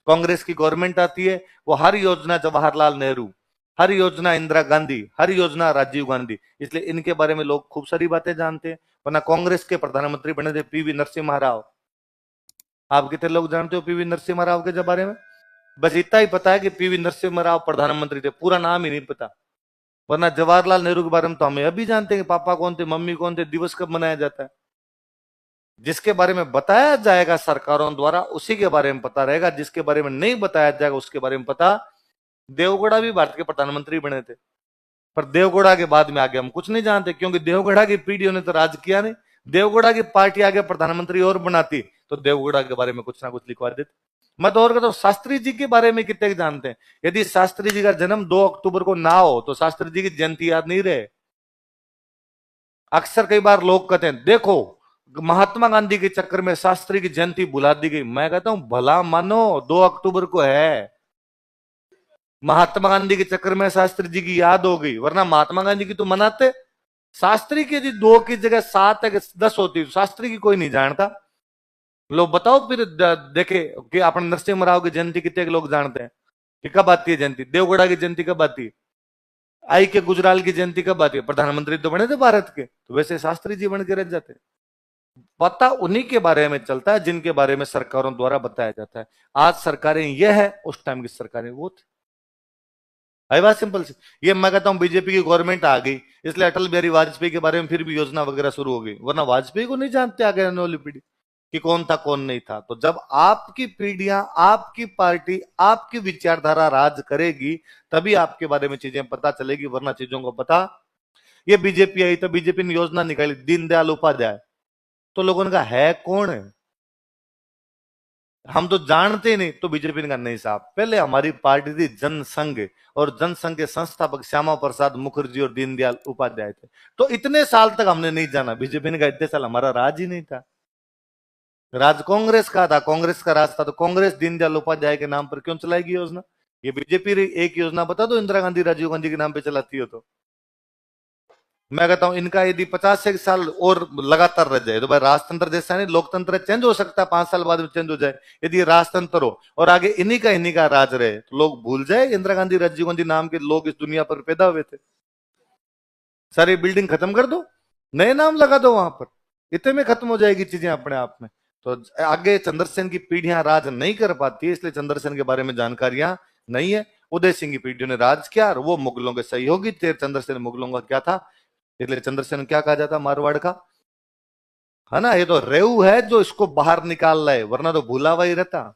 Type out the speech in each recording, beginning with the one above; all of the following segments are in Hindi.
कांग्रेस की गवर्नमेंट आती है, वो हर योजना जवाहरलाल नेहरू, हर योजना इंदिरा गांधी, हर योजना राजीव गांधी, इसलिए इनके बारे में लोग खूब सारी बातें जानते हैं। वरना कांग्रेस के प्रधानमंत्री बने थे पीवी नरसिम्हा राव। आप कितने लोग जानते हो पीवी नरसिम्हा राव के बारे में? बस इतना ही पता है कि पीवी नरसिम्हा राव प्रधानमंत्री थे, पूरा नाम ही नहीं पता। वरना जवाहरलाल नेहरू के बारे में तो हमें अभी जानते हैं कि पापा कौन थे, मम्मी कौन थे, दिवस कब मनाया जाता है। जिसके बारे में बताया जाएगा सरकारों द्वारा उसी के बारे में पता रहेगा, जिसके बारे में नहीं बताया जाएगा उसके बारे में पता। देवगौड़ा भी भारत के प्रधानमंत्री बने थे, पर देवगौड़ा के बाद में आगे हम कुछ नहीं जानते, क्योंकि देवगौड़ा की पीढ़ियों ने तो राज किया नहीं। देवगौड़ा की पार्टी आगे प्रधानमंत्री और बनाती तो देवगौड़ा के बारे में कुछ ना कुछ लिखवा देते। मैं तो और कहता हूं, शास्त्री जी के बारे में कितने जानते हैं? यदि शास्त्री जी का जन्म 2 अक्टूबर को ना हो तो शास्त्री जी की जयंती याद नहीं रहे। अक्सर कई बार लोग कहते हैं देखो महात्मा गांधी के चक्कर में शास्त्री की जयंती भुला दी गई। मैं कहता हूं भला मानो 2 अक्टूबर को है, महात्मा गांधी के चक्कर में शास्त्री जी की याद हो गई, वरना महात्मा गांधी की तो मनाते। शास्त्री की यदि 2 की जगह 7 या 10 होती तो शास्त्री की कोई नहीं जानता। लोग बताओ फिर देखे कि अपने नरसिम्हा राव की जयंती कितने लोग जानते हैं कि कब आती है जयंती? देवगौड़ा की जयंती कब आती है? आई के गुजराल की जयंती कब आती है? प्रधानमंत्री तो बने थे भारत के, तो वैसे शास्त्री जी बन के रह जाते। पता उन्हीं के बारे में चलता है जिनके बारे में सरकारों द्वारा बताया जाता है। आज सरकारें यह है, उस टाइम की सरकारें वो थी। आई बात सिंपल सी। ये मैं कहता हूं बीजेपी की गवर्नमेंट आ गई इसलिए अटल बिहारी वाजपेयी के बारे में फिर भी योजना वगैरह शुरू हो गई, वरना वाजपेयी को नहीं जानते आगे आने वाली पीढ़ी कि कौन था कौन नहीं था। तो जब आपकी पीढ़ियां, आपकी पार्टी, आपकी विचारधारा राज करेगी तभी आपके बारे में चीजें पता चलेगी, वरना चीजों को पता। ये बीजेपी आई तो बीजेपी ने योजना निकाली दीनदयाल उपाध्याय, तो लोगों ने कहा है कौन है, हम तो जानते नहीं। तो बीजेपी ने कहा नहीं साहब, पहले हमारी पार्टी थी जनसंघ, और जनसंघ के संस्थापक श्यामा प्रसाद मुखर्जी और दीनदयाल उपाध्याय थे। तो इतने साल तक हमने नहीं जाना। बीजेपी ने कहा इतने साल हमारा राज ही नहीं था, राज कांग्रेस का था, कांग्रेस का राज था, तो कांग्रेस दीनदयाल उपाध्याय के नाम पर क्यों चलाएगी योजना? ये बीजेपी एक योजना बता दो इंदिरा गांधी राजीव गांधी के नाम पे चलाती हो तो। मैं कहता हूं इनका यदि 50 एक साल और लगातार रह जाए तो भाई राजतंत्र जैसा नहीं, लोकतंत्र चेंज हो सकता है, 5 साल बाद में चेंज हो जाए। यदि राजतंत्र हो और आगे इन्हीं का राज रहे तो लोग भूल जाए इंदिरा गांधी राजीव गांधी नाम के लोग इस दुनिया पर पैदा हुए थे। सारी बिल्डिंग खत्म कर दो, नए नाम लगा दो वहां पर, इतने में खत्म हो जाएगी चीजें अपने आप में। तो आगे चंद्रसेन की पीढ़ियां राज नहीं कर पाती, इसलिए चंद्रसेन के बारे में जानकारियां नहीं है। उदय सिंह की पीढ़ियों ने राज किया और वो मुगलों के सहयोगी थे। चंद्रसेन मुगलों का क्या था, इसलिए चंद्रसेन क्या कहा जाता मारवाड़ का, है ना? ये तो रेऊ है जो इसको बाहर निकाल रहा है, वरना तो भूला हुआ ही रहता।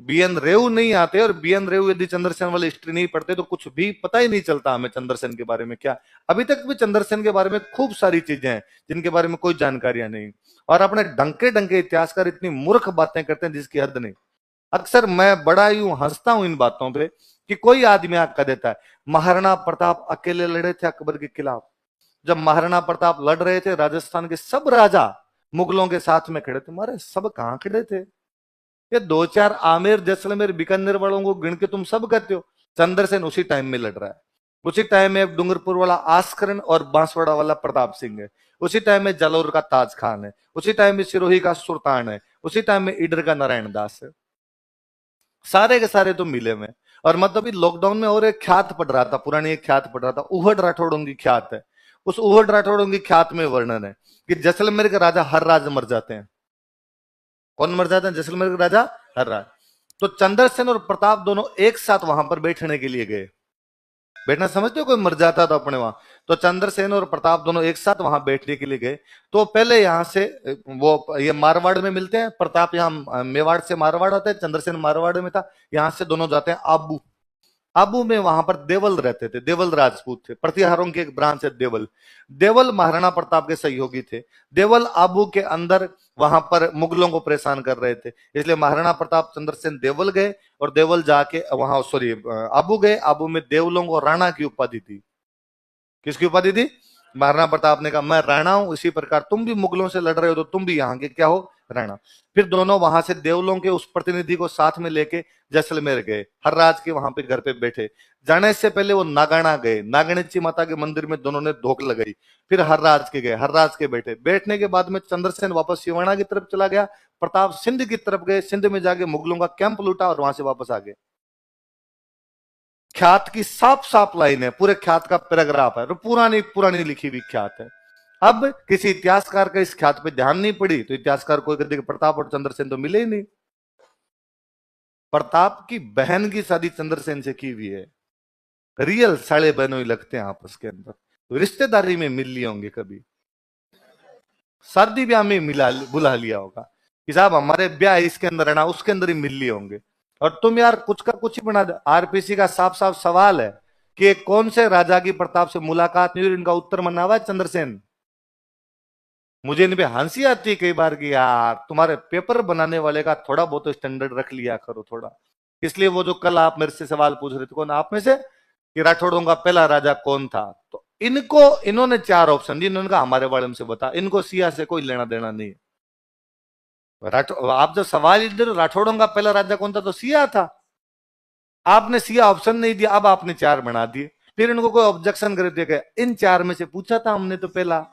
बीएन रेऊ नहीं आते, और बीएन रेऊ यदि चंद्रसेन वाली हिस्ट्री नहीं पढ़ते तो कुछ भी पता ही नहीं चलता हमें चंद्रसेन के बारे में। क्या अभी तक भी चंद्रसेन के बारे में खूब सारी चीजें हैं जिनके बारे में कोई जानकारियां नहीं, और अपने डंके डंके इतिहासकार इतनी मूर्ख बातें करते हैं जिसकी हद नहीं। अक्सर मैं बड़ा यूं हंसता हूं इन बातों पे कि कोई आदमी आग कह देता है महाराणा प्रताप अकेले लड़े थे अकबर के खिलाफ। जब महाराणा प्रताप लड़ रहे थे राजस्थान के सब राजा मुगलों के साथ में खड़े थे। मारे सब कहां खड़े थे? ये 2-4 आमेर जैसलमेर बीकानेर वालों को गिन के तुम सब कहते हो। चंद्रसेन उसी टाइम में लड़ रहा है, उसी टाइम में डूंगरपुर वाला आस्करन और बांसवाड़ा वाला प्रताप सिंह है, उसी टाइम में जालौर का ताज खान है, उसी टाइम में सिरोही का सुल्तान है, उसी टाइम में ईडर का नारायण दास है। सारे के सारे तो मिले में। और मतलब लॉकडाउन में और एक ख्यात पढ़ रहा था, पुरानी एक ख्यात पढ़ रहा था, उहड़ राठौड़ों की ख्यात है। उस उहड़ राठौड़ों की ख्यात में वर्णन है कि जैसलमेर के राजा हर राज मर जाते हैं। कौन मर जाते हैं? जैसलमेर के राजा हर राज। तो चंद्रसेन और प्रताप दोनों एक साथ वहां पर बैठने के लिए गए। बैठना समझते हो? कोई मर जाता था अपने वहां, तो चंद्रसेन और प्रताप दोनों एक साथ वहां बैठने के लिए गए। तो पहले यहां से वो ये मारवाड़ में मिलते हैं, प्रताप यहाँ मेवाड़ से मारवाड़ आता है, चंद्रसेन मारवाड़ में था। यहां से दोनों जाते हैं आबू। आबू में वहां पर देवल रहते थे, देवल राजपूत थे, प्रतिहारों की एक ब्रांच है देवल। देवल महाराणा प्रताप के सहयोगी थे। देवल आबू के अंदर वहां पर मुगलों को परेशान कर रहे थे, इसलिए महाराणा प्रताप चंद्रसेन देवल गए, और देवल जाके वहां सॉरी आबू गए। आबू में देवलों को राणा की उपाधि थी। किसकी उपाधि थी? महाराणा प्रताप ने कहा मैं राणा हूं, इसी प्रकार तुम भी मुगलों से लड़ रहे हो तो तुम भी यहाँ के क्या हो? रहना। फिर दोनों वहां से देवलों के उस प्रतिनिधि को साथ में लेके जैसलमेर गए, हर्राज के वहां पे घर पे बैठे। जाने से पहले वो नागाना गए, नागणेची माता के मंदिर में दोनों ने धोख लगाई। फिर हर्राज के गए, हर्राज के बैठे। बैठने के बाद में चंद्रसेन वापस सिवाना की तरफ चला गया, प्रताप सिंध की तरफ गए, सिंध में जाके मुगलों का कैंप लूटा और वहां से वापस आ गए। ख्यात की साफ साफ लाइन है, पूरे ख्यात का पैराग्राफ है, पुरानी पुरानी लिखी हुई ख्यात है। अब किसी इतिहासकार का इस ख्यात पे ध्यान नहीं पड़ी तो इतिहासकार कोई कहते प्रताप और चंद्रसेन तो मिले ही नहीं। प्रताप की बहन की शादी चंद्रसेन से की हुई है, रियल साले बहनों ही लगते हैं आपस के अंदर, तो रिश्तेदारी में मिल लिए होंगे, कभी शादी ब्याह में मिला बुला लिया होगा कि साहब हमारे ब्याह इसके अंदर है ना, उसके अंदर ही मिल लिए होंगे। और तुम यार कुछ का कुछ ही बना दो। आरपीसी का साफ साफ सवाल है कि कौन से राजा की प्रताप से मुलाकात नहीं हुई, इनका उत्तर मना हुआ है चंद्रसेन। मुझे इन पे हंसी आती है कई बार कि यार तुम्हारे पेपर बनाने वाले का थोड़ा बहुत स्टैंडर्ड रख लिया करो थोड़ा। इसलिए वो जो कल आप मेरे से सवाल पूछ रहे थे, कौन आप में से कि राठौड़ों का पहला राजा कौन था, तो इनको इन्होंने 4 ऑप्शन दिए, इन्होंने कहा हमारे बारे में से बता। इनको सिया से कोई लेना देना नहीं है। आप जब सवाल इधर राठौड़ों का पहला राजा कौन था तो सिया था, आपने सिया ऑप्शन नहीं दिया, अब आपने 4 बना दिए। फिर इनको कोई ऑब्जेक्शन कर दिया इन 4 में से पूछा था हमने तो पहला।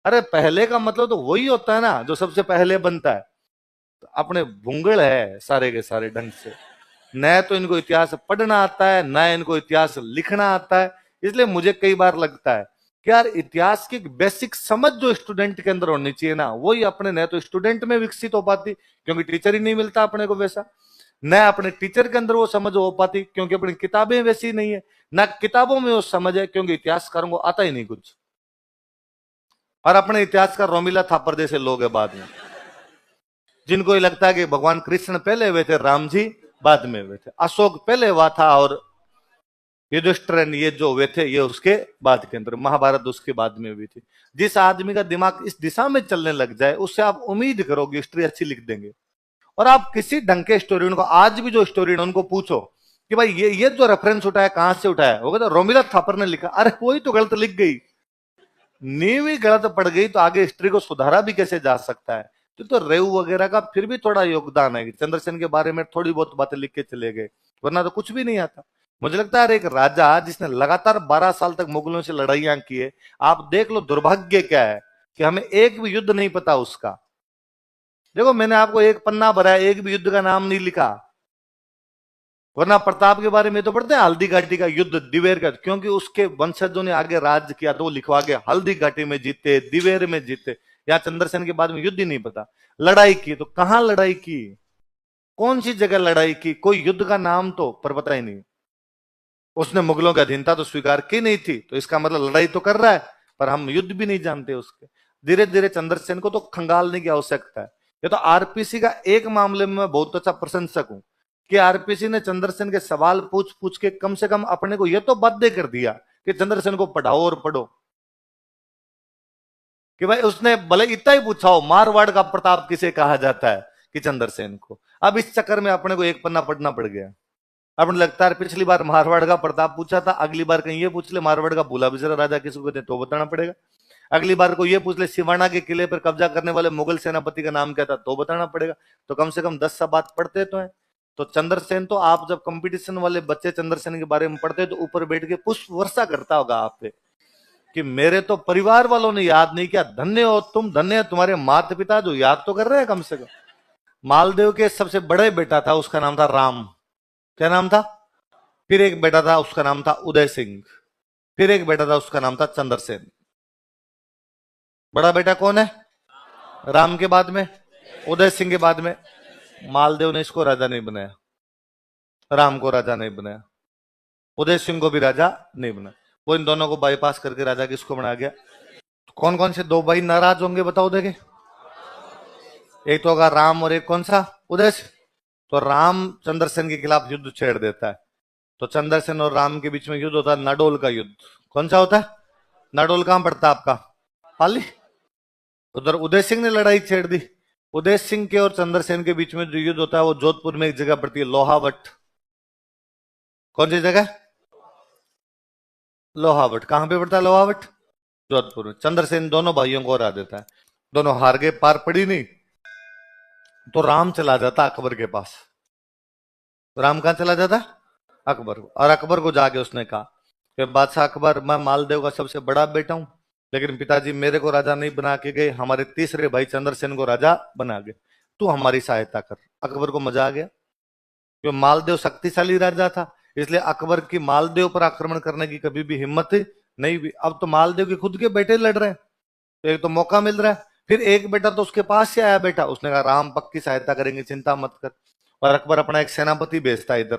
अरे पहले का मतलब तो वही होता है ना जो सबसे पहले बनता है। तो अपने भूंगड़ है सारे के सारे ढंग से, न तो इनको इतिहास पढ़ना आता है न इनको इतिहास लिखना आता है। इसलिए मुझे कई बार लगता है कि यार इतिहास की बेसिक समझ जो स्टूडेंट के अंदर होनी चाहिए ना, वही अपने न तो स्टूडेंट में विकसित हो पाती क्योंकि टीचर ही नहीं मिलता अपने को वैसा, न अपने टीचर के अंदर वो समझ हो पाती क्योंकि अपनी किताबें वैसी नहीं है, न किताबों में वो समझ है क्योंकि इतिहासकारों को आता ही नहीं कुछ। और अपने इतिहासकार रोमिला थापर जैसे लोग हैं बाद में, जिनको ये लगता है कि भगवान कृष्ण पहले हुए थे, राम जी बाद में हुए थे, अशोक पहले हुआ था और युधिष्ठिर ये जो हुए थे ये उसके बाद के अंदर, महाभारत उसके बाद में हुई थी। जिस आदमी का दिमाग इस दिशा में चलने लग जाए उससे आप उम्मीद करोगे हिस्ट्री अच्छी लिख देंगे। और आप किसी ढंग के स्टोरियन को, आज भी जो स्टोरियन उनको पूछो कि भाई ये जो रेफरेंस उठाया कहां से उठाया, वो कहता रोमिला थापर ने लिखा। अरे वही तो गलत लिख गई, नींव ही गलत पड़ गई तो आगे हिस्ट्री को सुधारा भी कैसे जा सकता है। तो रेव वगैरह का फिर भी थोड़ा योगदान है, चंद्रसेन के बारे में थोड़ी बहुत बातें लिख के चले गए, वरना तो कुछ भी नहीं आता। मुझे लगता है एक राजा जिसने लगातार 12 साल तक मुगलों से लड़ाइयां की है, आप देख लो दुर्भाग्य क्या है कि हमें एक भी युद्ध नहीं पता उसका। देखो मैंने आपको एक पन्ना भरा है, एक भी युद्ध का नाम नहीं लिखा, वरना प्रताप के बारे में तो पढ़ते हैं हल्दी घाटी का युद्ध, दिवेर का, क्योंकि उसके वंशजों ने आगे राज किया तो वो लिखवा के हल्दी घाटी में जीते, दिवेर में जीते। या चंद्रसेन के बाद में युद्ध ही नहीं पता। लड़ाई की तो कहां लड़ाई की, कौन सी जगह लड़ाई की, कोई युद्ध का नाम तो पर पता ही नहीं। उसने मुगलों की अधीनता तो स्वीकार की नहीं थी, तो इसका मतलब लड़ाई तो कर रहा है पर हम युद्ध भी नहीं जानते उसके। धीरे धीरे चंद्रसेन को तो खंगालने की आवश्यकता है। ये तो आरपीसी का एक मामले में मैं बहुत अच्छा प्रशंसक हूं कि आरपीसी ने चंद्रसेन के सवाल पूछ पूछ के कम से कम अपने को यह तो बाध्य कर दिया कि चंद्रसेन को पढ़ाओ और पढ़ो। कि भाई उसने भले इतना ही पूछा हो मारवाड़ का प्रताप किसे कहा जाता है, कि चंद्रसेन को। अब इस चक्कर में अपने को एक पन्ना पढ़ना पड़ गया। अपने लगता है पिछली बार मारवाड़ का प्रताप पूछा था, अगली बार कहीं ये पूछ ले मारवाड़ का भूला बिसरा राजा किसको कहते हैं तो बताना पड़ेगा। अगली बार को ये पूछ ले सिवाना के किले पर कब्जा करने वाले मुगल सेनापति का नाम क्या था तो बताना पड़ेगा। तो कम से कम 10 बात पढ़ते तो है। तो चंद्रसेन तो आप जब कंपटीशन वाले बच्चे चंद्रसेन के बारे में पढ़ते तो ऊपर बैठ के पुष्प वर्षा करता होगा आप पे कि मेरे तो परिवार वालों ने याद नहीं किया, धन्य हो तुम, धन्य है तुम्हारे माता पिता जो याद तो कर रहे हैं कम से कम। मालदेव के सबसे बड़े बेटा था, उसका नाम था राम। क्या नाम था? फिर एक बेटा था उसका नाम था उदय सिंह, फिर एक बेटा था उसका नाम था चंद्रसेन। बड़ा बेटा कौन है? राम के बाद में, उदय सिंह के बाद में। मालदेव ने इसको राजा नहीं बनाया, राम को राजा नहीं बनाया, उदय सिंह को भी राजा नहीं बनाया। वो इन दोनों को बाईपास करके राजा किसको बना गया? तो कौन कौन से 2 भाई नाराज होंगे बताओ देखे? एक तो होगा राम और एक कौन सा? उदय सिंह। तो राम चंद्रसेन के खिलाफ युद्ध छेड़ देता है, तो चंद्रसेन और राम के बीच में युद्ध होता है नाडोल का युद्ध। कौन सा होता है? नाडोल कहां पड़ता है आपका? पाली। उधर उदय सिंह ने लड़ाई छेड़ दी। उदय सिंह के और चंद्रसेन के बीच में जो युद्ध होता है वो जोधपुर में एक जगह पड़ती है लोहावट। कौन सी जगह? लोहावट। कहां पे पड़ता है लोहावट? जोधपुर में। चंद्रसेन दोनों भाइयों को हरा देता है, दोनों हार गए, पार पड़ी नहीं। तो राम चला जाता अकबर के पास। राम कहाँ चला जाता? अकबर को। और अकबर को जाके उसने कहा कि बादशाह अकबर, मैं मालदेव का सबसे बड़ा बेटा हूं, लेकिन पिताजी मेरे को राजा नहीं बना के गए, हमारे तीसरे भाई चंद्रसेन को राजा बना गए, तू हमारी सहायता कर। अकबर को मजा आ गया, क्योंकि मालदेव शक्तिशाली राजा था, इसलिए अकबर की मालदेव पर आक्रमण करने की कभी भी हिम्मत नहीं हुई। अब तो मालदेव के खुद के बेटे लड़ रहे हैं, तो एक तो मौका मिल रहा है। फिर एक बेटा तो उसके पास से आया बेटा, उसने कहा राम पक्की सहायता करेंगे, चिंता मत कर। और अकबर अपना एक सेनापति भेजता है इधर,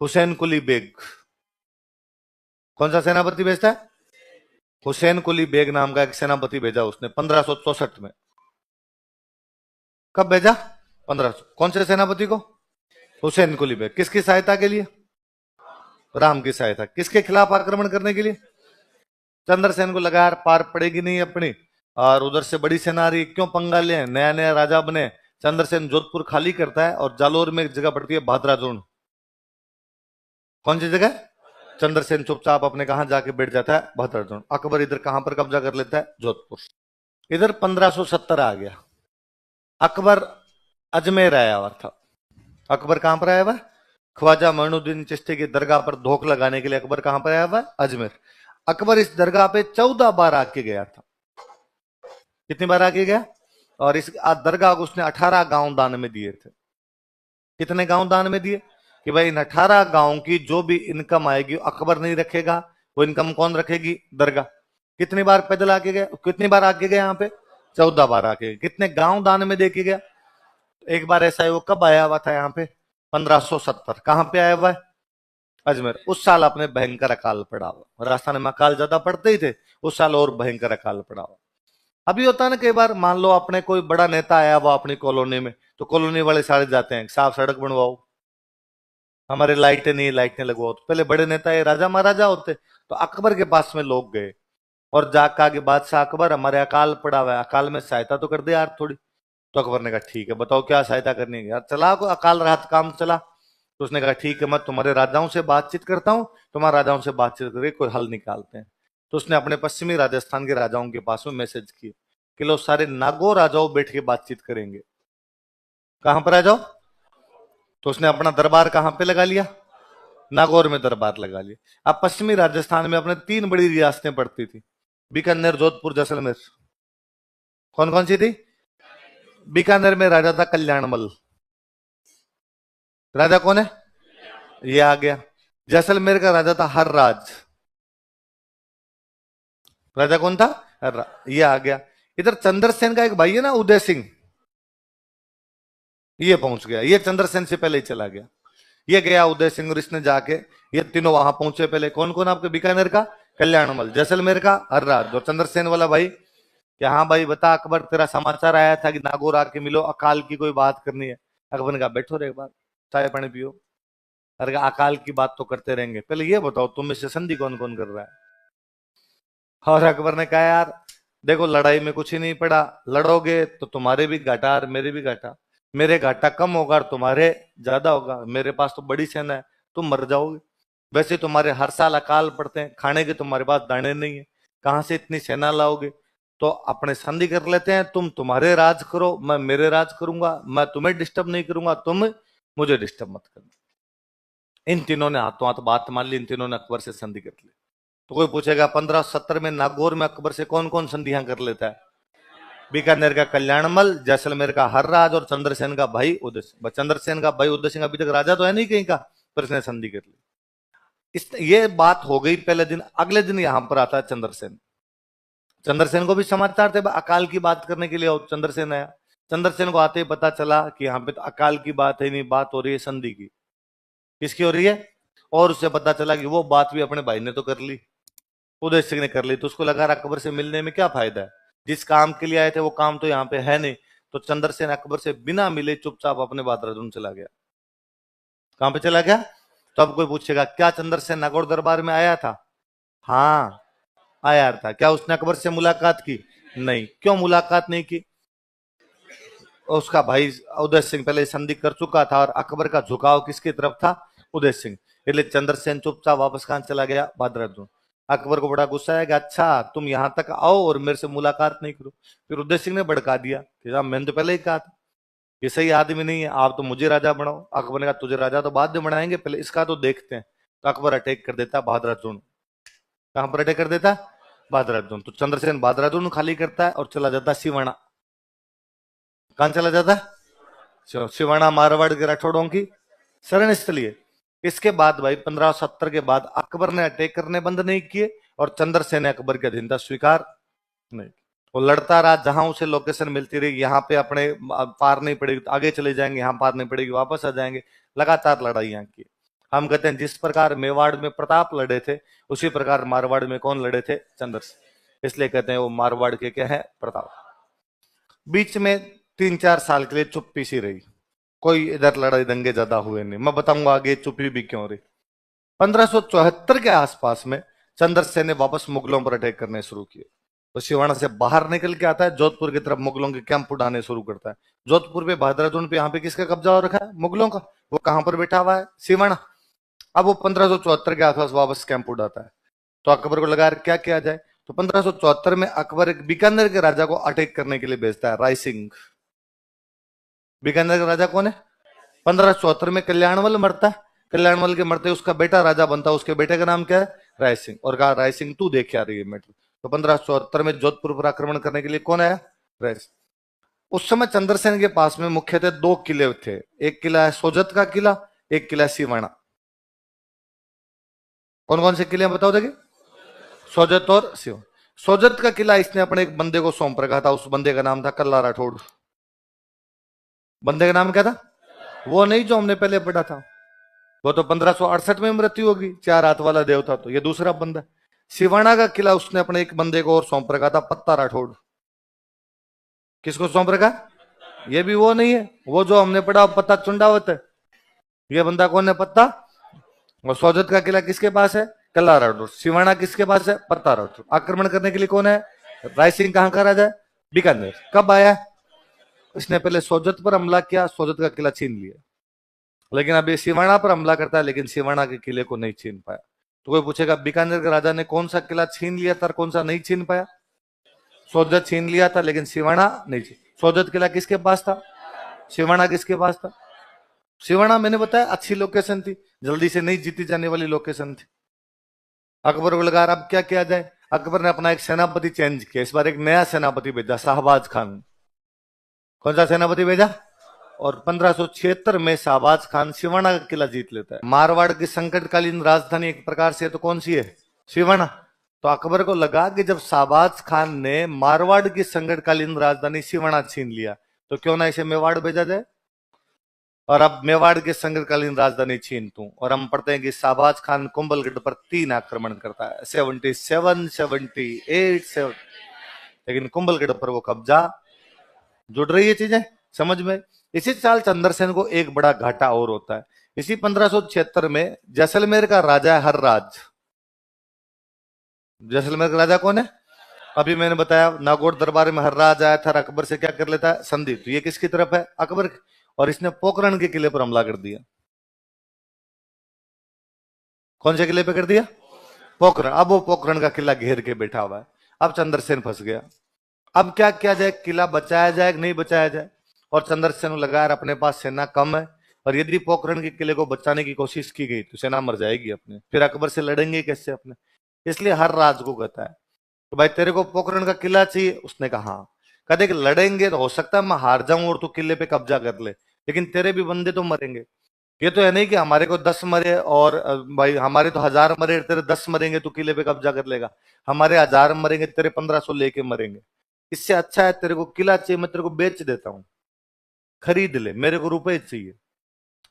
हुसैन कुली बेग। कौन सा सेनापति भेजता है? हुसैन कुली बेग नाम का एक सेनापति भेजा उसने 1564 में। कब भेजा? 1500। कौन से सेनापति को? हुसैन कुली बेग। किसकी सहायता के लिए? राम की सहायता। किसके खिलाफ आक्रमण करने के लिए? चंद्रसेन को लगा यार पार पड़ेगी नहीं अपनी, और उधर से बड़ी सेना आ रही, क्यों पंगा ले, नया नया राजा बने। चंद्रसेन जोधपुर खाली करता है और जालोर में एक जगह पड़ती है भादराजून। कौन सी जगह? चंद्रसेन चुपचाप अपने कहा जाके बैठ जाता है, भादराजून। अकबर इधर कहां पर कब्जा कर लेता है? जोधपुर। इधर 1570 आ गया, अकबर अजमेर आया हुआ था। अकबर कहां पर आया हुआ? ख्वाजा मोइनुद्दीन चिश्ती की दरगाह पर धोख लगाने के लिए अकबर कहां पर आया हुआ? अजमेर। अकबर इस दरगाह पे 14 बार आके गया था। कितनी बार आके गया? और इस दरगाह को उसने 18 गांव दान में दिए थे। कितने गांव दान में दिए? कि भाई इन 18 गांव की जो भी इनकम आएगी अकबर नहीं रखेगा, वो इनकम कौन रखेगी? दरगाह। कितनी बार पैदल आके गया? कितनी बार आके गया यहाँ पे? 14 बार आके गया। कितने गांव दान में देके गया? एक बार ऐसा है, वो कब आया हुआ था यहाँ पे? 1570। कहां पे आया हुआ है? अजमेर। उस साल अपने भयंकर अकाल पड़ा हुआ, राजस्थान में अकाल ज्यादा पड़ते ही थे, उस साल और भयंकर अकाल पड़ा हुआ। अभी होता है ना कई बार, मान लो अपने कोई बड़ा नेता आया हुआ अपनी कॉलोनी में, तो कॉलोनी वाले सारे जाते हैं साफ सड़क बनवाओ, हमारे लाइटें नहीं, लाइटें लगवाओ। तो पहले बड़े नेता ये राजा महाराजा होते, तो अकबर के पास में लोग गए और जाग कहा कि बादशाह अकबर, हमारे अकाल पड़ा हुआ है, अकाल में सहायता तो कर दे यार थोड़ी। तो अकबर ने कहा ठीक है, बताओ क्या सहायता करनी है यार, चला को अकाल राहत काम चला। तो उसने कहा ठीक है, मैं तुम्हारे राजाओं से बातचीत करता हूँ, तुम्हारे राजाओं से बातचीत करके कोई हल निकालते हैं। तो उसने अपने पश्चिमी राजस्थान के राजाओं के पास में मैसेज किए कि लो सारे नागौर आ जाओ, बैठ के बातचीत करेंगे। कहां पर आ जाओ? तो उसने अपना दरबार कहां पे लगा लिया? नागौर में दरबार लगा लिया। अब पश्चिमी राजस्थान में अपने 3 बड़ी रियासतें पड़ती थी, बीकानेर, जोधपुर, जैसलमेर। कौन कौन सी थी? बीकानेर में राजा था कल्याणमल। राजा कौन है? ये आ गया। जैसलमेर का राजा था हर्राज। राजा कौन था? हर्राज। ये आ गया। इधर चंद्रसेन का एक भाई है ना, उदय सिंह, ये पहुंच गया। ये चंद्रसेन से पहले ही चला गया। ये गया उदय सिंह, और इसने जाके, ये तीनों वहां पहुंचे पहले। कौन कौन आपके? बीकानेर का कल्याणमल, जैसलमेर का हर्राज, और चंद्रसेन वाला भाई कि हाँ भाई बता अकबर, तेरा समाचार आया था कि नागौर आके मिलो, अकाल की कोई बात करनी है। अकबर ने कहा बैठो रे एक बार, चाय पानी पियो। अरे अकाल की बात तो करते रहेंगे, पहले ये बताओ तुम में से संधि कौन कौन कर रहा है? और अकबर ने कहा यार देखो, लड़ाई में कुछ ही नहीं पड़ा, लड़ोगे तो तुम्हारे भी घाटा और मेरे भी घाटा। मेरे घाटा कम होगा और तुम्हारे ज्यादा होगा, मेरे पास तो बड़ी सेना है, तुम मर जाओगे। वैसे तुम्हारे हर साल अकाल पड़ते हैं, खाने के तुम्हारे पास दाने नहीं है, कहां से इतनी सेना लाओगे? तो अपने संधि कर लेते हैं, तुम तुम्हारे राज करो, मैं मेरे राज करूंगा, मैं तुम्हें डिस्टर्ब नहीं करूंगा, तुम मुझे डिस्टर्ब मत करना। इन तीनों ने हाथों हाथ बात मान ली, इन तीनों ने अकबर से संधि कर ली। तो कोई पूछेगा 1570 में नागौर में अकबर से कौन कौन संधियां कर लेता है? बीकानेर का कल्याणमल, जैसलमेर का हर्राज, और चंद्रसेन का भाई उदय सिंह। चंद्रसेन का भाई उदय सिंह अभी तक राजा तो है नहीं कहीं का, पर इसने संधि कर ली। ये बात हो गई पहले दिन। अगले दिन यहां पर आता है चंद्रसेन। चंद्रसेन को भी समाचार थे, अकाल की बात करने के लिए और चंद्रसेन आया। चंद्रसेन को आते ही पता चला कि यहाँ पे तो अकाल की बात है नहीं, बात हो रही है संधि की। किसकी हो रही है? और उससे पता चला कि वो बात भी अपने भाई ने तो कर ली, उदय सिंह ने कर ली। तो उसको लगा अकबर से मिलने में क्या फायदा है, जिस काम के लिए आए थे वो काम तो यहाँ पे है नहीं। तो चंद्रसेन अकबर से बिना मिले चुपचाप अपने बादराजून चला गया। कहां पे चला गया? तो अब कोई पूछेगा क्या चंद्रसेन नागौर दरबार में आया था? हाँ आया था। क्या उसने अकबर से मुलाकात की? नहीं। क्यों मुलाकात नहीं की? उसका भाई उदय सिंह पहले संधि कर चुका था, और अकबर का झुकाव किसकी तरफ था? उदय सिंह। इसलिए चंद्रसेन चुपचाप वापस कहां चला गया? बादराजून। अकबर को बड़ा गुस्सा है कि अच्छा तुम यहां तक आओ और मेरे से मुलाकात नहीं करो। फिर उदय सिंह ने भड़का दिया कि साहब मैंने तो पहले ही कहा था। ये सही आदमी नहीं है, आप तो मुझे राजा बनाओ। अकबर ने कहा तुझे राजा तो बाद में बनाएंगे, पहले इसका तो देखते हैं। तो अकबर अटैक कर देता है बहादुर। कहां पर अटैक कर देता है? बहादुर। तो चंद्रसेन बहादुर खाली करता है और चला जाता है सिवाना। कहां चला जाता है? सिवाना मारवाड़ के राठौड़ों की शरण स्थली है। इसके बाद भाई 1570 के बाद अकबर ने अटैक करने बंद नहीं किए और चंद्रसेन ने अकबर की अधीनता स्वीकार नहीं। वो लड़ता रहा, जहां उसे लोकेशन मिलती रही, यहाँ पे अपने पार नहीं पड़ेगी तो आगे चले जाएंगे, यहाँ पार नहीं पड़ेगी वापस आ जाएंगे। लगातार लड़ाइयां की। हम कहते हैं जिस प्रकार मेवाड़ में प्रताप लड़े थे, उसी प्रकार मारवाड़ में कौन लड़े थे? चंद्रसेन। इसलिए कहते हैं वो मारवाड़ के क्या है? प्रताप। बीच में 3-4 साल के लिए चुप्पी सी रही, कोई इधर लड़ाई दंगे ज्यादा हुए नहीं। मैं बताऊंगा आगे चुप्पी भी क्यों रही। 1574 के आसपास में चंद्रसेन ने वापस मुगलों पर अटैक करने शुरू किए। तो सिवाना से बाहर निकल के आता है, जोधपुर की तरफ मुगलों के कैंप उड़ाने शुरू करता है। जोधपुर पे बहादुर पे यहाँ पे किसका कब्जा हो रखा है? मुगलों का। वो कहां पर बैठा हुआ है? सिवाना। अब वो 1574 के आसपास वापस कैंप उड़ाता है। तो अकबर को लगा यार क्या किया जाए। तो 1574 में अकबर एक बीकानेर के राजा को अटैक करने के लिए भेजता है, राय सिंह। बीकानेर का राजा कौन है? 1574 में कल्याणवल मरता है। कल्याणवल के मरते उसका बेटा राजा बनता है। उसके बेटे का नाम क्या है? राय सिंह। और कहा राय सिंह तू देख यार ये मैटर। तो 1574 में जोधपुर पर आक्रमण करने के लिए कौन आया? राय सिंह। उस समय चंद्रसेन के पास में मुख्यतः 2 किले थे। एक किला है सोजत का किला, एक किला सिवाना। कौन कौन से किले बताओ देखिए? सोजत और सिवाना। सोजत का किला इसने अपने एक बंदे को सौंप रखा था। उस बंदे का नाम था कल्ला राठौड़। बंदे का नाम क्या था? वो नहीं जो हमने पहले पढ़ा था, वो तो 1568 में मृत्यु होगी, 4 हाथ वाला देवता। तो ये दूसरा बंदा। सिवाना का किला उसने अपने एक बंदे को और सौंप रखा था, पत्ता राठौड़। किसको सौंप रखा? ये भी वो नहीं है, वो जो हमने पढ़ा पत्ता चुंडावत है। ये बंदा कौन है? पत्ता। और सोजत का किला किसके पास है? कल्ला राठौड़। सिवाना किसके पास है? पत्ता राठौड़। आक्रमण करने के लिए कौन है? राय सिंह। कहां का राजा है? बीकानेर। कब आया? इसने पहले सोजत पर हमला किया, सोजत का किला छीन लिया। लेकिन अब ये सिवाना पर हमला करता है, लेकिन सिवाना के किले को नहीं छीन पाया। तो कोई पूछेगा बीकानेर के राजा ने कौन सा किला छीन लिया था और कौन सा नहीं छीन पाया? सोजत छीन लिया था लेकिन सिवाना नहीं छीन। सोजत किला किसके पास था? सिवाना किसके पास था? सिवाना मैंने बताया अच्छी लोकेशन थी, जल्दी से नहीं जीती जाने वाली लोकेशन थी। अकबर को लगा अब क्या किया जाए। अकबर ने अपना एक सेनापति चेंज किया। इस बार एक नया सेनापति भेजा, शाहबाज खान। कौन सा सेनापति भेजा? और 1576 में शाहबाज खान सिवाना का किला जीत लेता है। मारवाड़ की संकटकालीन राजधानी एक प्रकार से तो कौन सी है? सिवाना। तो अकबर को लगा कि जब शाहबाज खान ने मारवाड़ की संकटकालीन राजधानी सिवाना छीन लिया, तो क्यों ना इसे मेवाड़ भेजा जाए और अब मेवाड़ की संकटकालीन राजधानी छीन तू। और हम पढ़ते हैं कि शाहबाज खान कुंभलगढ़ पर 3 आक्रमण करता है, 77, 78, 7। लेकिन कुंभलगढ़ पर वो कब्जा। जुड़ रही है चीजें समझ में? इसी साल चंद्रसेन को एक बड़ा घाटा और होता है। इसी 1576 में जैसलमेर का राजा है हर्राज। जैसलमेर का राजा कौन है? अभी मैंने बताया नागौर दरबार में हर्राज आया था, अकबर से क्या कर लेता है? संधि। तो ये किसकी तरफ है? अकबर। और इसने पोखरण के किले पर हमला कर दिया। कौन से किले पे कर दिया? पोखरण। अब वो पोखरण का किला घेर के बैठा हुआ है। अब चंद्रसेन फंस गया। अब क्या किया जाए? किला बचाया जाए कि नहीं बचाया जाए? और चंद्रसेन को लगा यार अपने पास सेना कम है, और यदि पोखरण के किले को बचाने की कोशिश की गई तो सेना मर जाएगी अपने, फिर अकबर से लड़ेंगे कैसे अपने। इसलिए हर राज को कहता है तो भाई तेरे को पोखरण का किला चाहिए? उसने कहा हाँ। कहते कि लड़ेंगे तो हो सकता है मैं हार जाऊं और तू किले पे कब्जा कर ले, लेकिन तेरे भी बंदे तो मरेंगे। ये तो है नहीं कि हमारे को 10 मरे और भाई हमारे तो 1000 मरे, तेरे 10 मरेंगे तो किले पे कब्जा कर लेगा। हमारे 1000 मरेंगे, तेरे 1500 लेके मरेंगे। इससे अच्छा है तेरे को किला चाहिए, मैं तेरे को बेच देता हूं, खरीद ले, मेरे को रुपए चाहिए।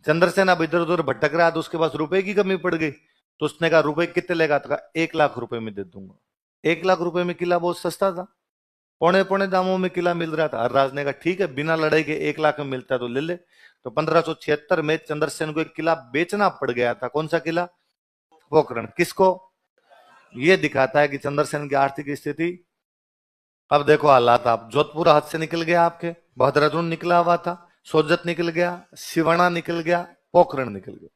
चंद्रसेन अब इधर उधर भटक रहा, तो उसके पास रुपए की कमी पड़ गई। तो उसने कहा रुपए कितने लेगा? तो कहा 1 लाख रुपए में दे दूंगा। 1 लाख रुपए में किला बहुत सस्ता था, पौने पौने दामों में किला मिल रहा था। हर्राज ने कहा ठीक है, बिना लड़ाई के 1 लाख में मिलता है तो ले ले। तो 1576 में चंद्रसेन को एक किला बेचना पड़ गया था। कौन सा किला? पोखरण। किसको? ये दिखाता है कि चंद्रसेन की आर्थिक स्थिति। अब देखो हालात, आप जोधपुर हाथ से निकल गया, आपके बहादुर निकला हुआ था, सोजत निकल गया, सिवाना निकल गया, पोखरण निकल गया,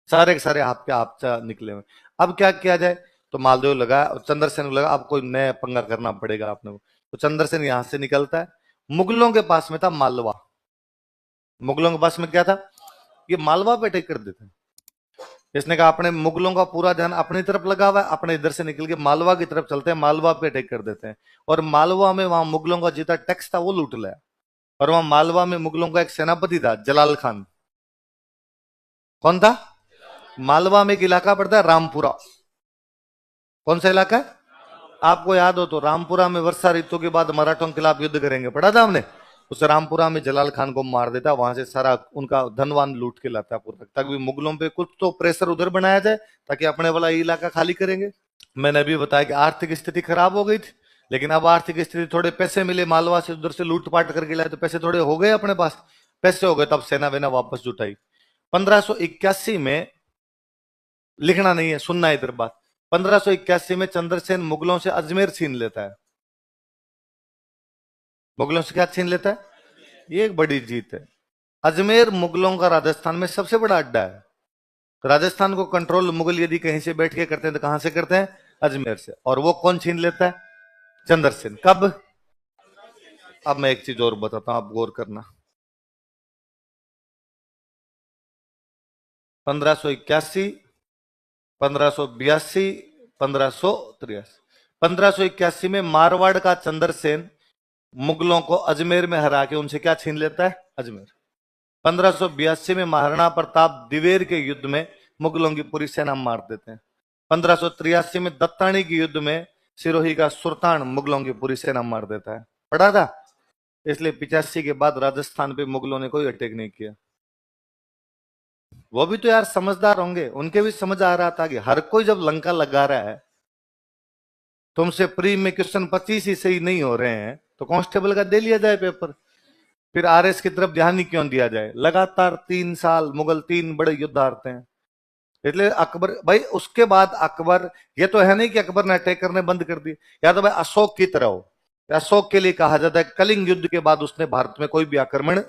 सारे के सारे आपके आप निकले हुए। अब क्या किया जाए? तो मालदेव लगा और चंद्रसेन को लगा अब कोई नया पंगा करना पड़ेगा आपने को। तो चंद्रसेन यहां से निकलता है। मुगलों के पास में था मालवा। मुगलों के पास में क्या था, ये मालवा पे अटैक कर देते हैं। इसने कहा अपने मुगलों का पूरा ध्यान अपनी तरफ लगा हुआ है, अपने इधर से निकल के मालवा की तरफ चलते हैं, मालवा पे अटैक कर देते हैं। और मालवा में वहां मुगलों का जितना टैक्स था वो लूट लिया। और वहां मालवा में मुगलों का एक सेनापति था जलाल खान। कौन था? मालवा में एक इलाका पड़ता है रामपुरा। कौन सा इलाका है? आपको याद हो तो रामपुरा में वर्षा ऋतु के बाद मराठों के खिलाफ युद्ध करेंगे, पढ़ा था हमने। उस रामपुरा में जलाल खान को मार देता, वहां से सारा उनका धनवान लूट के लाता पूरा, ताकि मुगलों पे कुछ तो प्रेशर उधर बनाया जाए, ताकि अपने वाला ये इलाका खाली करेंगे। मैंने अभी बताया कि आर्थिक स्थिति खराब हो गई थी, लेकिन अब आर्थिक स्थिति, थोड़े पैसे मिले मालवा से, उधर से लूटपाट करके लाए तो पैसे थोड़े हो गए अपने पास, पैसे हो गए, तब सेना वेना वापस जुटाई। 1581 में, लिखना नहीं है, सुनना है इधर बात। 1581 में चंद्रसेन मुगलों से अजमेर छीन लेता है। मुगलों से क्या छीन लेता है? ये एक बड़ी जीत है। अजमेर मुगलों का राजस्थान में सबसे बड़ा अड्डा है। तो राजस्थान को कंट्रोल मुगल यदि कहीं से बैठ के करते हैं तो कहां से करते हैं? अजमेर से। और वो कौन छीन लेता है? चंद्रसेन। कब? अब मैं एक चीज और बताता हूं, आप गौर करना। 1581, 1582, 1583। 1581 में मारवाड़ का चंद्रसेन मुगलों को अजमेर में हरा के उनसे क्या छीन लेता है? अजमेर। 1582 में महाराणा प्रताप दिवेर के युद्ध में मुगलों की पूरी सेना मार देते हैं। 1583 में दत्तानी के युद्ध में सिरोही का सुल्तान मुगलों की पूरी सेना मार देता है, पढ़ा था। इसलिए 85 के बाद राजस्थान पे मुगलों ने कोई अटैक नहीं किया। वो भी तो यार समझदार होंगे, उनके भी समझ आ रहा था कि हर कोई जब लंका लगा रहा है, तुमसे प्री में क्वेश्चन 25 ही सही नहीं हो रहे हैं, तो कांस्टेबल का दे लिया जाए पेपर। फिर आरएस की तरफ ध्यान ही क्यों दिया जाए? लगातार 3 साल मुगल 3 बड़े युद्ध हारते हैं। इसलिए अकबर भाई, उसके बाद अकबर, ये तो है नहीं कि अकबर ने अटैक करने बंद कर दिए, या तो भाई अशोक की तरह हो। अशोक के लिए कहा जाता है कलिंग युद्ध के बाद उसने भारत में कोई भी आक्रमण,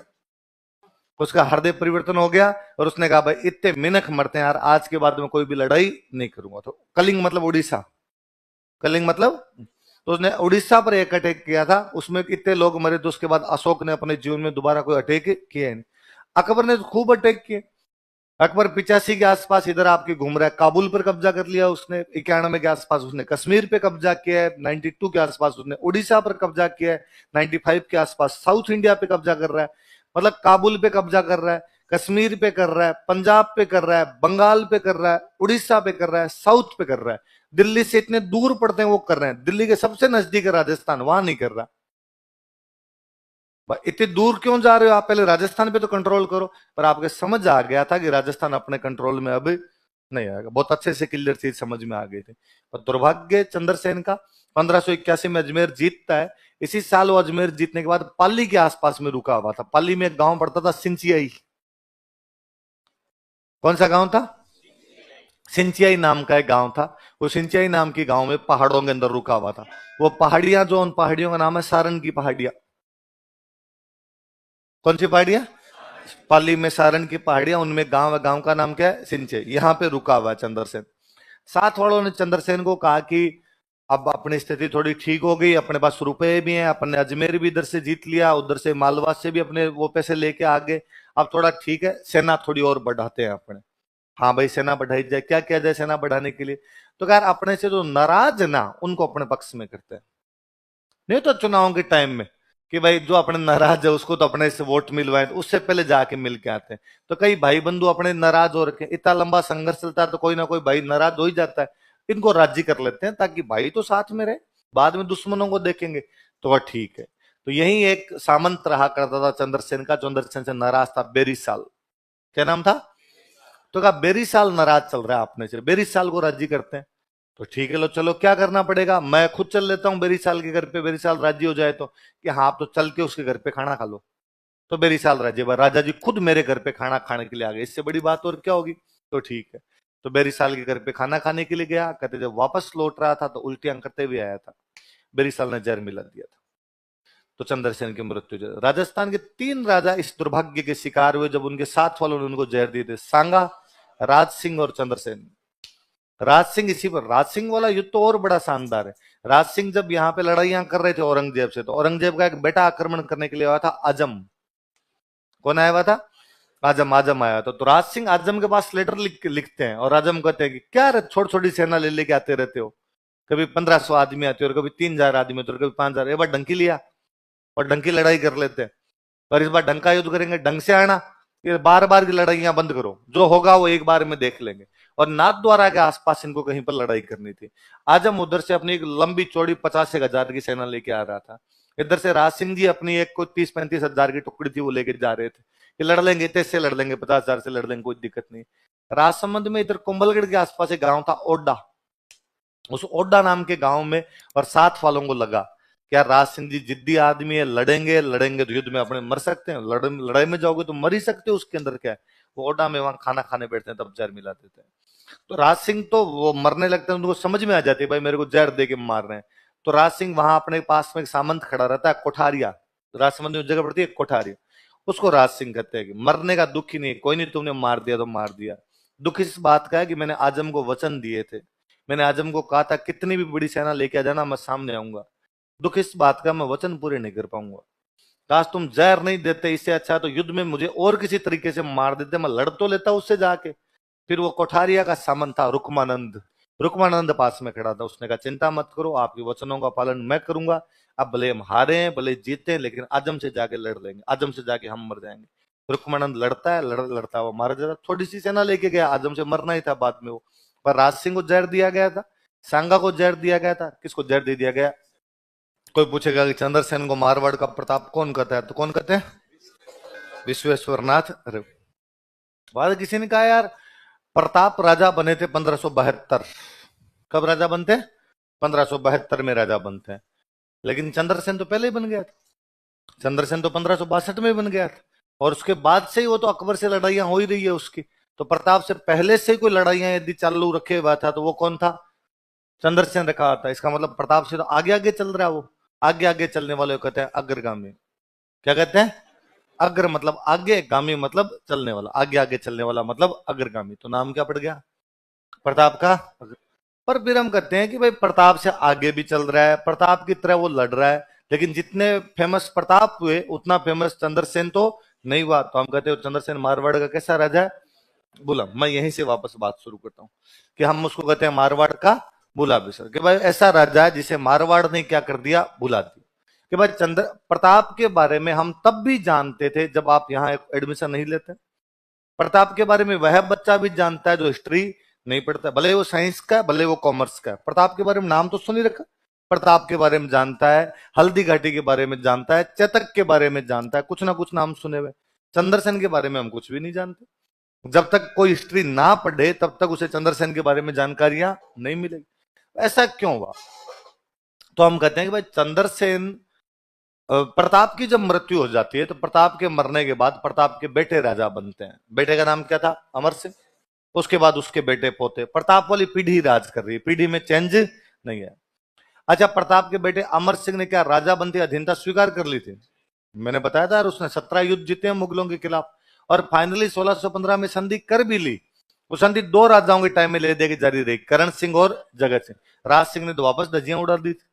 उसका हृदय परिवर्तन हो गया और उसने कहा भाई इतने मिनख मरते हैं यार, आज के बाद में कोई भी लड़ाई नहीं करूंगा। तो कलिंग मतलब उड़ीसा, कलिंग मतलब, तो उसने उड़ीसा पर एक अटैक किया था, उसमें इतने लोग मरे, तो उसके बाद अशोक ने अपने जीवन में दोबारा कोई अटैक किया नहीं। अकबर ने तो खूब अटैक किए। अकबर 85 के आसपास इधर आपके घूम रहा है, काबुल पर कब्जा कर लिया उसने, 91 के आसपास उसने कश्मीर पे कब्जा किया है, 92 के आसपास उसने उड़ीसा पर कब्जा किया है, 95 के आसपास साउथ इंडिया पे कब्जा कर रहा है। मतलब काबुल पे कब्जा कर रहा है, कश्मीर पे कर रहा है, पंजाब पे कर रहा है, बंगाल पे कर रहा है, उड़ीसा पे कर रहा है, साउथ पे कर रहा है। दिल्ली से इतने दूर पड़ते हैं वो कर रहे हैं, दिल्ली के सबसे नजदीक है राजस्थान, वहां नहीं कर रहा। इतने दूर क्यों जा रहे हो आप? पहले राजस्थान पे तो कंट्रोल करो। पर आपके समझ आ गया था कि राजस्थान अपने कंट्रोल में अब नहीं आएगा, बहुत अच्छे से क्लियर चीज समझ में आ गई थी। पर दुर्भाग्य चंद्रसेन का, 1581 में अजमेर जीतता है। इसी साल वो अजमेर जीतने के बाद पाली के आसपास में रुका हुआ था। पाली में एक गांव पड़ता था सिंचियाई। कौन सा गांव था? सिंचियाई नाम का एक गांव था। वो सिंचियाई नाम के गांव में पहाड़ों के अंदर रुका हुआ था। वो पहाड़ियां, जो उन पहाड़ियों का नाम है सारण की पहाड़ियां। कौन सी पहाड़ियां? पाली में सारण की पहाड़ियां, उनमें गांव है, गांव का नाम क्या है? सिंचे। यहां पे रुका हुआ है चंद्रसेन। साथ वालों ने चंद्रसेन को कहा कि अब अपनी स्थिति थोड़ी ठीक हो गई, अपने पास रुपए भी हैं, अपने अजमेर भी इधर से जीत लिया, उधर से मालवा से भी अपने वो पैसे लेके आ गए, अब थोड़ा ठीक है, सेना थोड़ी और बढ़ाते हैं अपने। हाँ भाई, सेना बढ़ाई जाए। क्या किया जाए सेना बढ़ाने के लिए? तो यार अपने से जो नाराज है ना, उनको अपने पक्ष में करते हैं। नहीं तो चुनाव के टाइम में कि भाई जो अपने नाराज है उसको तो अपने से वोट मिलवाए, तो उससे पहले जाके मिल के आते हैं। तो कई भाई बंधु अपने नाराज हो रखे, इतना लंबा संघर्ष चलता है तो कोई ना कोई भाई नाराज हो ही जाता है। इनको राजी कर लेते हैं ताकि भाई तो साथ में रहे, बाद में दुश्मनों को देखेंगे। तो वह ठीक है। तो यही एक सामंत रहा करता था चंद्रसेन का। चंद्रसेन से नाराज था बेरीसाल। क्या नाम था? तो कहा बेरीसाल नाराज चल रहा है आपने से, बेरीसाल को राजी करते हैं। तो ठीक है, लो चलो क्या करना पड़ेगा, मैं खुद चल लेता हूँ बेरीसाल के घर पे, बेरीसाल राजी हो जाए तो। कि हाँ, आप तो चल के उसके घर पे खाना खा लो। तो बेरीसाल राजी, राजा जी खुद मेरे घर पे खाना खाने के लिए आ गए, इससे बड़ी बात और क्या होगी। तो ठीक है। तो बेरीसाल के घर पे खाना खाने के लिए गया। कहते जब वापस लौट रहा था तो उल्टियां करते हुए आया था। बेरीसाल ने जहर मिला दिया था। तो चंद्रसेन की मृत्यु हो। राजस्थान के 3 राजा इस दुर्भाग्य के शिकार हुए जब उनके साथ वालों ने उनको जहर दिए थे। सांगा, राज सिंह और चंद्रसेन। राज सिंह, इसी पर राज सिंह वाला युद्ध तो और बड़ा शानदार है। राज सिंह जब यहाँ पे लड़ाइयां कर रहे थे औरंगजेब से, तो औरंगजेब का एक बेटा आक्रमण करने के लिए आया था, आजम। कौन आया हुआ था? आजम। आजम आया था। तो राज सिंह आजम के पास लेटर लिखते हैं और आजम कहते हैं कि क्या छोटी छोटी सेना ले लेके आते रहते हो, कभी 1500 आदमी आते हो और कभी 3000 आदमी आते हो और कभी 5000। एक बार डंकी लिया और डंकी लड़ाई कर लेते हैं, और इस बार डंका युद्ध करेंगे, ढंग से आना। ये बार बार की लड़ाइयां बंद करो, जो होगा वो एक बार में देख लेंगे। और नाथद्वारा के आसपास इनको कहीं पर लड़ाई करनी थी। आजम उधर से अपनी एक लंबी चौड़ी 50,000 की सेना लेके आ रहा था। इधर से राज सिंह जी अपनी एक को 30-35 हजार की टुकड़ी थी, वो लेके जा रहे थे कि लड़ लेंगे, इतने से लड़ लेंगे, 50,000 से लड़ लेंगे, कोई दिक्कत नहीं। राजसमंद में इधर कुंभलगढ़ के आसपास एक गांव था ओड्डा। उस ओड्डा नाम के गांव में और 7 वालों को लगा क्या राज सिंह जी जिद्दी आदमी है, लड़ेंगे लड़ेंगे तो युद्ध में अपने मर सकते हैं, लड़ाई में जाओगे तो मर ही सकते हो, उसके अंदर क्या है। वो ओड्डा में वहां खाना खाने बैठते हैं तब जहर मिला देते हैं। तो राज सिंह तो वो मरने लगते हैं, उनको समझ में आ जाती है भाई मेरे को जहर दे के मार रहे हैं। तो राज सिंह वहां अपने पास में एक सामंत खड़ा रहता है, कोठारिया। राजसमंद में जगह पड़ती है कोठारिया, उसको राज सिंह कहते हैं कि मरने का दुख ही नहीं, कोई नहीं, तुमने मार दिया तो मार दिया। दुख इस बात का है कि मैंने आजम को वचन दिए थे, मैंने आजम को कहा था कितनी भी बड़ी सेना लेके आ जाना, मैं सामने आऊंगा। दुख इस बात का मैं वचन पूरे नहीं कर पाऊंगा। काश तुम जहर नहीं देते, इससे अच्छा तो युद्ध में मुझे और किसी तरीके से मार देते, मैं लड़ तो लेता उससे जाके। फिर वो कोठारिया का सामंत था रुकमानंद, रुकमानंद पास में खड़ा था। उसने कहा चिंता मत करो, आपके वचनों का पालन मैं करूंगा। अब भले हम हारे हैं भले जीते हैं, लेकिन आजम से जाके लड़ लेंगे, आजम से जाके हम मर जाएंगे। रुकमानंद लड़ता है, लड़ता हुआ मारा जाता। थोड़ी सी सेना लेके गया, आजम से मरना ही था बाद में वो। पर राज सिंह को जहर दिया गया था, सांगा को जहर दिया गया था। किसको जहर दे दिया गया? कोई पूछेगा कि चंद्रसेन को मारवाड़ का प्रताप कौन कहता है, तो कौन कहते हैं? विश्वेश्वर नाथ। अरे बाद किसी ने कहा यार प्रताप राजा बने थे 1572। कब राजा बनते हैं? 1572 में राजा बनते हैं। लेकिन चंद्रसेन तो पहले ही बन गया था, चंद्रसेन तो 1562 में बन गया था। और उसके बाद से ही वो तो अकबर से लड़ाइयां हो ही रही है उसकी। तो प्रताप से पहले से ही कोई लड़ाइयां यदि चालू रखे हुआ था तो वो कौन था? चंद्रसेन रखा था। इसका मतलब प्रताप से तो आगे आगे चल रहा है वो। आगे आगे चलने वाले को कहते हैं अग्रगामी। क्या कहते हैं? अग्र मतलब आगे, गामी मतलब चलने वाला, आगे आगे चलने वाला मतलब अग्रगामी। तो नाम क्या पड़ गया? प्रताप का। पर फिर हम कहते हैं कि भाई प्रताप से आगे भी चल रहा है, प्रताप की तरह वो लड़ रहा है, लेकिन जितने फेमस प्रताप हुए उतना फेमस चंद्रसेन तो नहीं हुआ। तो हम कहते हैं चंद्रसेन मारवाड़ का कैसा राजा है? बुला। मैं यहीं से वापस बात शुरू करता हूँ कि हम उसको कहते हैं मारवाड़ का बुला बिसर, कि भाई ऐसा राजा है जिसे मारवाड़ ने क्या कर दिया, बुला दिया। कि भाई चंद्र प्रताप के बारे में हम तब भी जानते थे जब आप यहाँ एडमिशन नहीं लेते। प्रताप के बारे में वह बच्चा भी जानता है जो हिस्ट्री नहीं पढ़ता, भले वो साइंस का भले वो कॉमर्स का। प्रताप के बारे में नाम तो सुन ही रखा, प्रताप के बारे में जानता है, हल्दी घाटी के बारे में जानता है, चेतक के बारे में जानता है, कुछ ना कुछ नाम सुने हुए। चंद्रसेन के बारे में हम कुछ भी नहीं जानते। जब तक कोई हिस्ट्री ना पढ़े तब तक उसे चंद्रसेन के बारे में जानकारियां नहीं मिलेगी। ऐसा क्यों हुआ? तो हम कहते हैं कि भाई चंद्रसेन प्रताप की जब मृत्यु हो जाती है तो प्रताप के मरने के बाद प्रताप के बेटे राजा बनते हैं। बेटे का नाम क्या था? अमर सिंह। उसके बाद उसके बेटे पोते, प्रताप वाली पीढ़ी राज कर रही है, पीढ़ी में चेंज नहीं है। अच्छा, प्रताप के बेटे अमर सिंह ने क्या राजा बनते अधीनता स्वीकार कर ली थी? मैंने बताया था, उसने 17 युद्ध जीते हैं मुगलों के खिलाफ और फाइनली 1615 में संधि कर भी ली। वो संधि 2 राजाओं के टाइम में ले दे के जारी रही, करण सिंह और जगत सिंह। राज सिंह ने तो वापस धज्जियां उड़ा दी थी।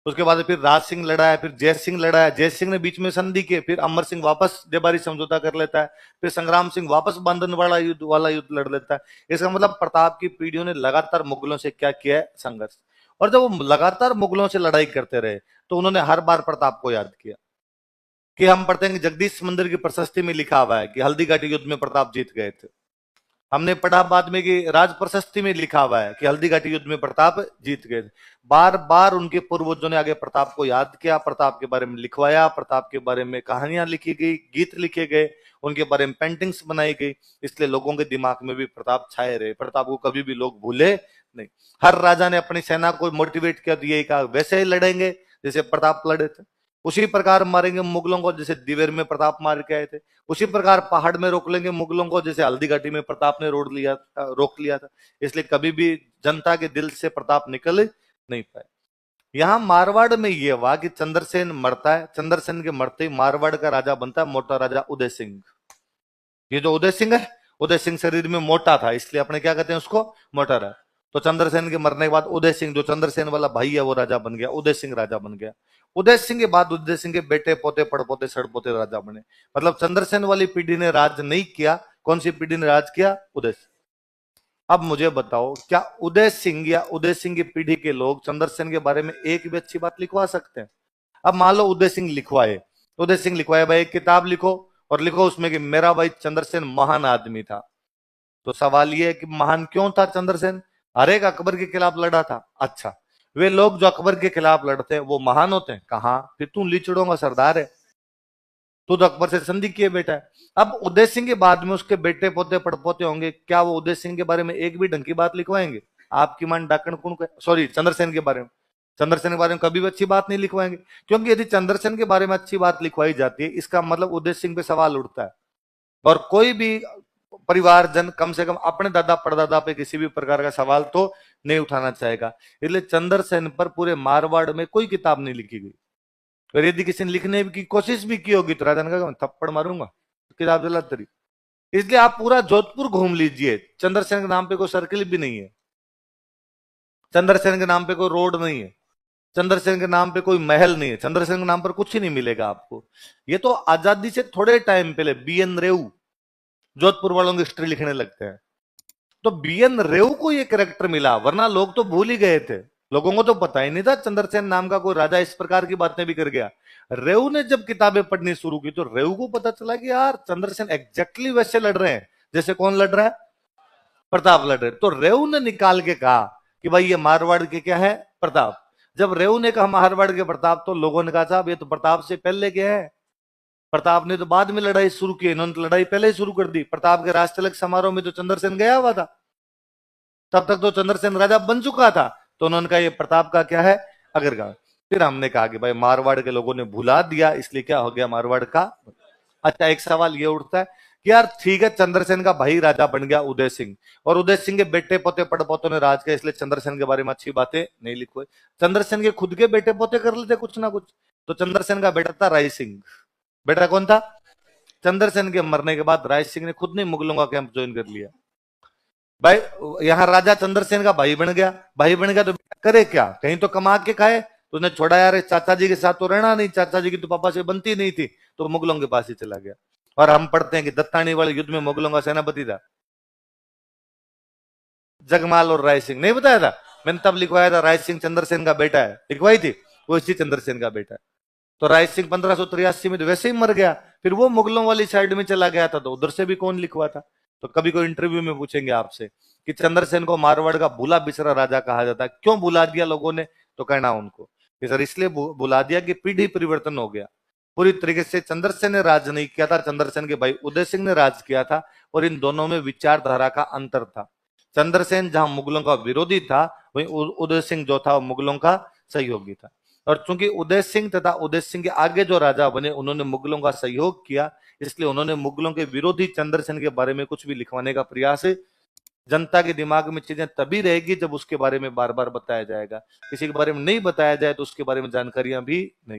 उसके बाद फिर राज सिंह लड़ा है, फिर जय सिंह लड़ा है, जय सिंह ने बीच में संधि के, फिर अमर सिंह वापस देबारी समझौता कर लेता है, फिर संग्राम सिंह वापस बंधन वाला युद्ध लड़ लेता है। इसका मतलब प्रताप की पीढ़ियों ने लगातार मुगलों से क्या किया है? संघर्ष। और जब वो लगातार मुगलों से लड़ाई करते रहे तो उन्होंने हर बार प्रताप को याद किया। कि हम पढ़ते हैं कि जगदीश मंदिर की प्रशस्ति में लिखा हुआ है कि हल्दी घाटी युद्ध में प्रताप जीत गए थे। हमने पढ़ा बाद में कि राज प्रशस्ति में लिखा हुआ है कि हल्दी घाटी युद्ध में प्रताप जीत गए थे। बार बार उनके पूर्वजों ने आगे प्रताप को याद किया, प्रताप के बारे में लिखवाया, प्रताप के बारे में कहानियां लिखी गई, गीत लिखे गए, उनके बारे में पेंटिंग्स बनाई गई। इसलिए लोगों के दिमाग में भी प्रताप छाए रहे, प्रताप को कभी भी लोग भूले नहीं। हर राजा ने अपनी सेना को मोटिवेट किया तो यही कहा वैसे ही लड़ेंगे जैसे प्रताप लड़े थे, उसी प्रकार मारेंगे मुगलों को जैसे दिवेर में प्रताप मार के आए थे, उसी प्रकार पहाड़ में रोक लेंगे मुगलों को जैसे हल्दी घाटी में प्रताप ने रोक लिया था। इसलिए कभी भी जनता के दिल से प्रताप निकल नहीं पाए। यहां मारवाड़ में यह हुआ कि चंद्रसेन मरता है, चंद्रसेन के मरते ही मारवाड़ का राजा बनता है मोटा राजा उदय सिंह। ये जो उदय सिंह है, उदय सिंह शरीर में मोटा था इसलिए अपने क्या कहते हैं उसको मोटा रहा। तो चंद्रसेन के मरने के बाद उदय सिंह, जो चंद्रसेन वाला भाई है, वो राजा बन गया, उदय सिंह राजा बन गया। उदय सिंह के बाद उदय सिंह के बेटे पोते पड़पोते सड़पोते राजा बने। मतलब चंद्रसेन वाली पीढ़ी ने राज नहीं किया। कौन सी पीढ़ी ने राज किया? उदय सिंह। अब मुझे बताओ, क्या उदय सिंह या उदय सिंह की पीढ़ी के लोग चंद्रसेन के बारे में एक भी अच्छी बात लिखवा सकते हैं? अब मान लो उदय सिंह लिखवाए, उदय सिंह लिखवाए भाई एक किताब लिखो और लिखो उसमें कि मेरा भाई चंद्रसेन महान आदमी था। तो सवाल यह है कि महान क्यों था चंद्रसेन? हर एक अकबर के खिलाफ लड़ा था। अच्छा, वे लोग जो अकबर के खिलाफ लड़ते हैं वो महान होते हैं? कहां? फिर तू लीचड़ों का सरदार है, तू तो अकबर से संधि किए बेटा है। अब उदय सिंह के बाद में उसके बेटे पोते पड़पोते होंगे, क्या वो उदय सिंह के बारे में एक भी ढंग की बात लिखवाएंगे? आपकी मान डाकण कौन, सॉरी चंद्रसेन के बारे में, चंद्रसेन के बारे में कभी भी अच्छी बात नहीं लिखवाएंगे। क्योंकि यदि चंद्रसेन के बारे में अच्छी बात लिखवाई जाती है, इसका मतलब उदय सिंह पे सवाल उठता है। और कोई भी परिवारजन कम से कम अपने दादा परदादा पे किसी भी प्रकार का सवाल तो नहीं उठाना चाहेगा। इसलिए चंद्रसेन पर पूरे मारवाड़ में कोई किताब नहीं लिखी गई। और यदि किसी ने लिखने की कोशिश भी की होगी तो राजा ने कहा थप्पड़ मारूंगा, किताब जला तरी। इसलिए आप पूरा जोधपुर घूम लीजिए, चंद्रसेन के नाम पे कोई सर्किल भी नहीं है, चंद्रसेन के नाम पे कोई रोड नहीं है, चंद्रसेन के नाम पे कोई महल नहीं है, चंद्रसेन के नाम पर कुछ ही नहीं मिलेगा आपको। ये तो आजादी से थोड़े टाइम पहले बीएन रेऊ जोधपुर वालों की हिस्ट्री लिखने लगते हैं, तो बीएन रेऊ को ये कैरेक्टर मिला, वरना लोग तो भूल ही गए थे। लोगों को तो पता ही नहीं था चंद्रसेन नाम का कोई राजा इस प्रकार की बातें भी कर गया। रेऊ ने जब किताबें पढ़नी शुरू की तो रेऊ को पता चला कि यार चंद्रसेन एग्जैक्टली वैसे लड़ रहे हैं जैसे कौन लड़ रहा है? प्रताप लड़ रहे। तो रेऊ ने निकाल के कहा कि भाई ये मारवाड़ के क्या है? प्रताप। जब रेऊ ने कहा मारवाड़ के प्रताप, तो लोगों ने कहा साहब ये तो प्रताप से पहले के है, प्रताप ने तो बाद में लड़ाई शुरू की, इन्होंने तो लड़ाई पहले ही शुरू कर दी। प्रताप के राजतिलक समारोह में तो चंद्रसेन गया हुआ था, तब तक तो चंद्रसेन राजा बन चुका था। तो उन्होंने कहा ये प्रताप का क्या है? अग्रगामी। फिर हमने कहा कि भाई मारवाड़ के लोगों ने भुला दिया, इसलिए क्या हो गया मारवाड़ का। अच्छा, एक सवाल ये उठता है कि यार ठीक है, चंद्रसेन का भाई राजा बन गया उदय सिंह, और उदय सिंह के बेटे पोते पड़पोतों ने राज किया, इसलिए चंद्रसेन के बारे में अच्छी बातें नहीं लिखी। चंद्रसेन के खुद के बेटे पोते कर लेते कुछ ना कुछ। तो चंद्रसेन का बेटा था राय सिंह। बेटा कौन था? चंद्रसेन के मरने के बाद राय सिंह ने खुद ने मुगलों का कैंप ज्वाइन कर लिया। भाई यहाँ राजा चंद्रसेन का भाई बन गया, भाई बन गया तो करे क्या? कहीं तो कमा के खाए। तो उसने छोड़ा यार चाचा जी के साथ तो रहना नहीं, चाचा जी की तो पापा से बनती नहीं थी, तो मुगलों के पास ही चला गया। और हम पढ़ते हैं कि दत्तानी वाले युद्ध में मुगलों का सेनापति था जगमाल और राय सिंह। नहीं बताया था मैंने? तब लिखवाया था राय सिंह चंद्रसेन का बेटा है, लिखवाई थी, वो इसी चंद्रसेन का बेटा है। तो राय सिंह 1583 में तो वैसे ही मर गया, फिर वो मुगलों वाली साइड में चला गया था, तो उधर से भी कौन लिखवा था? तो कभी कोई इंटरव्यू में पूछेंगे आपसे कि चंद्रसेन को मारवाड़ का भूला बिसरा राजा कहा जाता है, क्यों भुला दिया लोगों ने? तो कहना उनको कि सर इसलिए भुला दिया कि पीढ़ी परिवर्तन हो गया। पूरी तरीके से चंद्रसेन ने राज नहीं किया था, चंद्रसेन के भाई उदय सिंह ने राज किया था, और इन दोनों में विचारधारा का अंतर था। चंद्रसेन जहां मुगलों का विरोधी था, वहीं उदय सिंह जो था मुगलों का सहयोगी था। और चूंकि उदय सिंह तथा उदय सिंह के आगे जो राजा बने उन्होंने मुगलों का सहयोग किया, इसलिए उन्होंने मुगलों के विरोधी चंद्रसेन के बारे में कुछ भी लिखवाने का प्रयास। जनता के दिमाग में चीजें तभी रहेगी जब उसके बारे में बार बार बताया जाएगा, किसी के बारे में नहीं बताया जाए तो उसके बारे में जानकारियां भी नहीं।